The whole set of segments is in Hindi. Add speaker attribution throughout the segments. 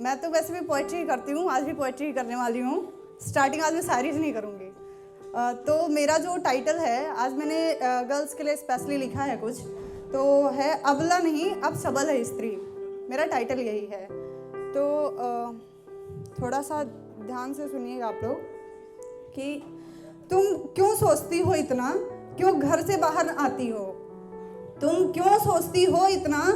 Speaker 1: मैं तो वैसे भी पोइट्री करती हूँ, आज भी पोइट्री करने वाली हूँ। स्टार्टिंग आज मैं शायरीज नहीं करूँगी। तो मेरा जो टाइटल है, आज मैंने गर्ल्स के लिए स्पेशली लिखा है कुछ, तो है अबला नहीं अब सबल है स्त्री। मेरा टाइटल यही है। तो थोड़ा सा ध्यान से सुनिएगा आप लोग कि तुम क्यों सोचती हो इतना, क्यों घर से बाहर आती हो। तुम क्यों सोचती हो इतना,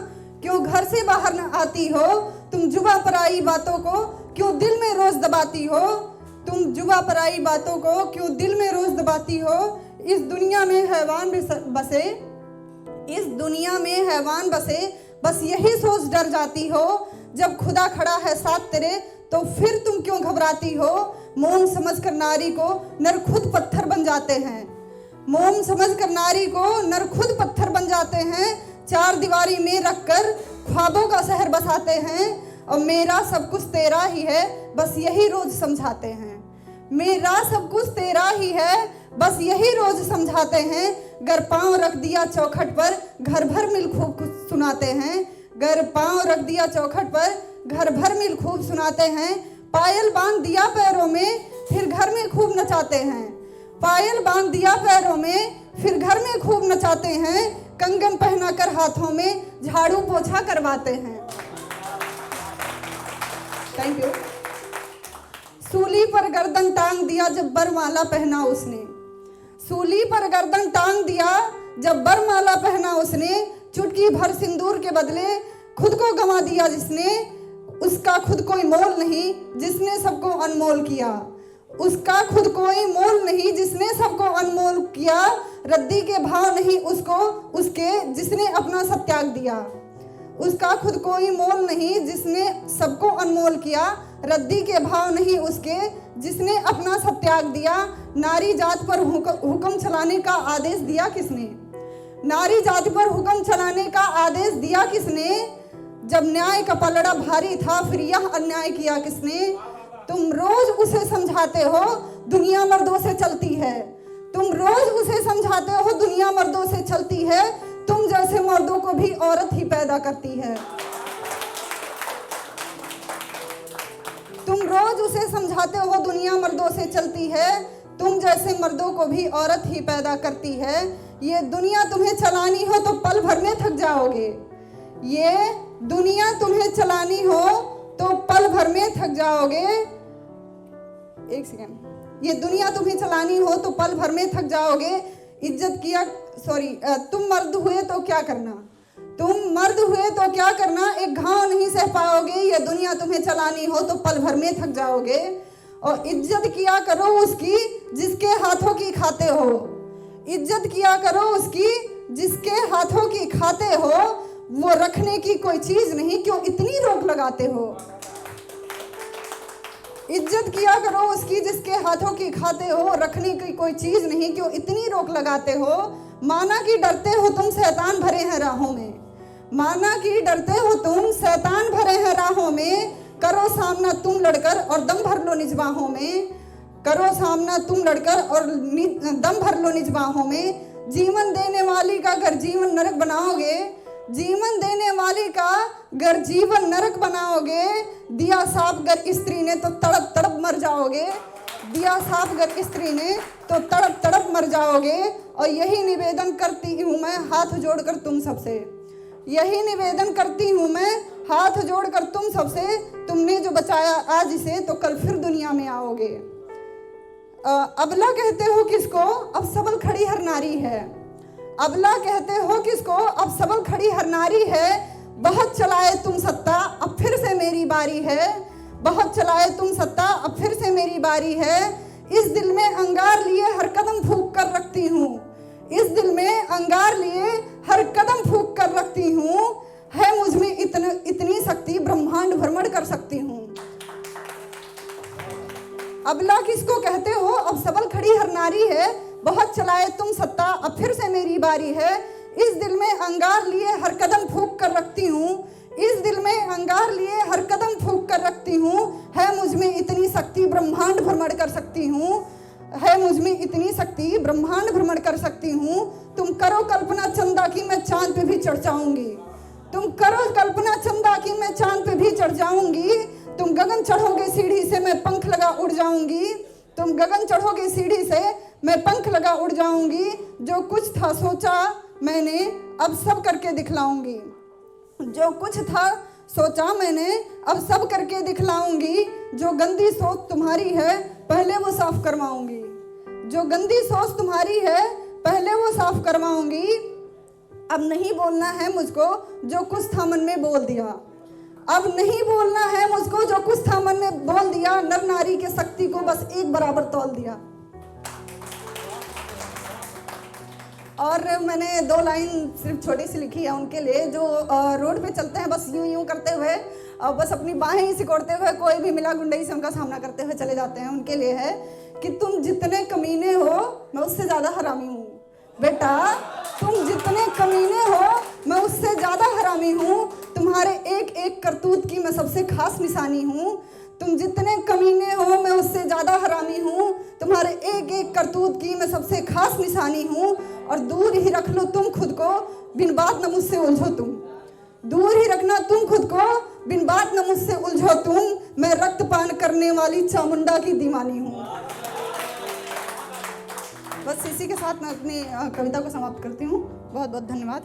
Speaker 1: क्यों घर से बाहर न आती हो। तुम जुबा पर आई बातों को क्यों दिल में रोज दबाती हो। तुम जुबा पर आई बातों को क्यों दिल में रोज दबाती हो। इस दुनिया में हैवान बसे, इस दुनिया में हैवान बसे, बस यही सोच डर जाती हो। जब खुदा खड़ा है साथ तेरे तो फिर तुम क्यों घबराती हो। मोम समझकर नारी को नर खुद पत्थर बन जाते हैं। मोम समझकर नारी को नर खुद पत्थर बन जाते हैं। चार दीवारी में रखकर ख्वाबों का शहर बसाते हैं। और मेरा सब कुछ तेरा ही है, बस यही रोज समझाते हैं। मेरा सब कुछ तेरा ही है, बस यही रोज समझाते हैं। घर पांव रख दिया चौखट पर, घर भर मिल खूब सुनाते हैं। घर पांव रख दिया चौखट पर, घर भर मिल खूब सुनाते हैं। पायल बांध दिया पैरों में, फिर घर में खूब नचाते हैं। पायल बांध दिया पैरों में, फिर घर में खूब नचाते हैं। कंगन पहना कर हाथों में झाड़ू पोछा करवाते हैं। Thank you. सूली पर गर्दन टांग दिया जब बरमाला पहना उसने। सूली पर गर्दन टांग दिया जब बरमाला पहना उसने। चुटकी भर सिंदूर के बदले खुद को गंवा दिया जिसने। उसका खुद कोई मोल नहीं जिसने सबको अनमोल किया। उसका खुद कोई मोल नहीं जिसने सबको अनमोल किया। रद्दी के भाव नहीं उसको उसके जिसने अपना सब त्याग दिया। उसका खुद कोई मोल नहीं जिसने सबको अनमोल किया। रद्दी के भाव नहीं उसके जिसने अपना सब त्याग दिया। नारी जात पर हुक्म चलाने का आदेश दिया किसने। नारी जाति पर हुक्म चलाने का आदेश दिया किसने। जब न्याय का पलड़ा भारी था फिर यह अन्याय किया किसने। तुम रोज उसे समझाते हो दुनिया मर्दों से चलती है। तुम रोज उसे समझाते हो दुनिया मर्दों से चलती है। तुम जैसे मर्दों को भी औरत ही पैदा करती है। तुम रोज उसे समझाते हो दुनिया मर्दों से चलती है। तुम जैसे मर्दों को भी औरत ही पैदा करती है। ये दुनिया तुम्हें चलानी हो तो पल भर में थक जाओगे। ये दुनिया तुम्हें चलानी हो तो पल भर में थक जाओगे। एक सेकेंड। ये दुनिया तुम्हें चलानी हो तो पल भर में थक जाओगे। इज्जत किया तुम मर्द हुए तो क्या करना। तुम मर्द हुए तो क्या करना, एक घाव नहीं सह पाओगे। ये दुनिया तुम्हें चलानी हो तो पल भर में थक जाओगे। और इज्जत किया करो उसकी जिसके हाथों की खाते हो। इज्जत किया करो उसकी जिसके हाथों की खाते हो। वो रखने की कोई चीज नहीं, क्यों इतनी रोक लगाते हो। इज्जत किया करो उसकी जिसके हाथों की खाते हो। रखने की कोई चीज नहीं, क्यों इतनी रोक लगाते हो। माना कि डरते हो तुम शैतान भरे हैं राहों में। माना कि डरते हो तुम शैतान भरे हैं राहों में। करो सामना तुम लड़कर और दम भर लो निज बाहों में। करो सामना तुम लड़कर और दम भर लो निज बाहों में। जीवन देने वाली का घर जीवन नरक बनाओगे। जीवन देने वाली का घर जीवन नरक बनाओगे। दिया साफ घर स्त्री ने तो तड़प तड़प मर जाओगे। दिया साफ घर स्त्री ने तो तड़प तड़प मर जाओगे। और यही निवेदन करती हूँ मैं हाथ जोड़कर तुम सबसे। यही निवेदन करती हूँ मैं हाथ जोड़कर तुम सबसे। तुमने जो बचाया आज इसे तो कल फिर दुनिया में आओगे। अबला कहते हो किसको, अब सबल खड़ी हर नारी है। अबला कहते हो किसको, अब सबल खड़ी हर नारी है। बहुत चलाए तुम सत्ता अब फिर से मेरी बारी है। बहुत चलाए तुम सत्ता अब फिर से मेरी बारी है। इस दिल में अंगार लिए हर कदम फूंक कर रखती हूँ। इस दिल में अंगार लिए हर कदम फूंक कर रखती हूँ। है मुझ में इतनी शक्ति ब्रह्मांड भ्रमण कर सकती हूँ। अबला किसको कहते हो, अब सबल खड़ी हर नारी है। बहुत चलाए तुम सत्ता अब फिर से मेरी बारी है। इस दिल में अंगार लिए हर कदम फूंक कर रखती हूँ। इस दिल में अंगार लिए हर कदम फूंक कर रखती हूँ। है मुझ में इतनी शक्ति ब्रह्मांड भ्रमण कर सकती हूँ। है मुझ में इतनी शक्ति ब्रह्मांड भ्रमण कर सकती हूँ। तुम करो कल्पना चंदा की मैं चांद पे भी चढ़ जाऊंगी। तुम करो कल्पना चंदा की मैं चांद पे भी चढ़ जाऊंगी। तुम तुम गगन चढ़ोगे सीढ़ी से, मैं पंख लगा उड़ जाऊंगी। तुम गगन चढ़ोगे सीढ़ी से, मैं पंख लगा उड़ जाऊंगी। जो कुछ था सोचा मैंने, अब सब करके दिखलाऊंगी। जो कुछ था सोचा मैंने, अब सब करके दिखलाऊंगी। जो गंदी सोच तुम्हारी है, पहले वो साफ करवाऊंगी। जो गंदी सोच तुम्हारी है, पहले वो साफ करवाऊंगी। अब नहीं बोलना है मुझको, जो कुछ था मन में बोल दिया। अब नहीं बोलना है मुझको, जो कुछ था मन में बोल दिया। नर नारी के शक्ति को बस एक बराबर तौल दिया। और मैंने 2 लाइन सिर्फ छोटी सी लिखी है उनके लिए, जो रोड पे चलते हैं बस यूं यूं करते हुए, बस अपनी बाहें ही सिकोड़ते हुए, कोई भी मिला गुंडई से उनका सामना करते हुए चले जाते हैं। उनके लिए है कि तुम जितने कमीने हो, मैं उससे ज़्यादा हरामी हूँ। बेटा तुम जितने कमीने हो, मैं उससे ज़्यादा हरामी हूँ। तुम्हारे एक एक करतूत की मैं सबसे खास निशानी हूँ। तुम जितने कमीने हो, मैं उससे ज़्यादा हरामी हूँ। तुम्हारे एक एक करतूत की मैं सबसे खास निशानी हूँ। और दूर ही रख लो तुम खुद को, बिन बात न मुझसे उलझो तुम। दूर ही रखना तुम खुद को, बिन बात न मुझसे उलझो तुम। मैं रक्तपान करने वाली चामुंडा की दीवानी हूँ। बस इसी के साथ मैं अपनी कविता को समाप्त करती हूँ। बहुत बहुत धन्यवाद।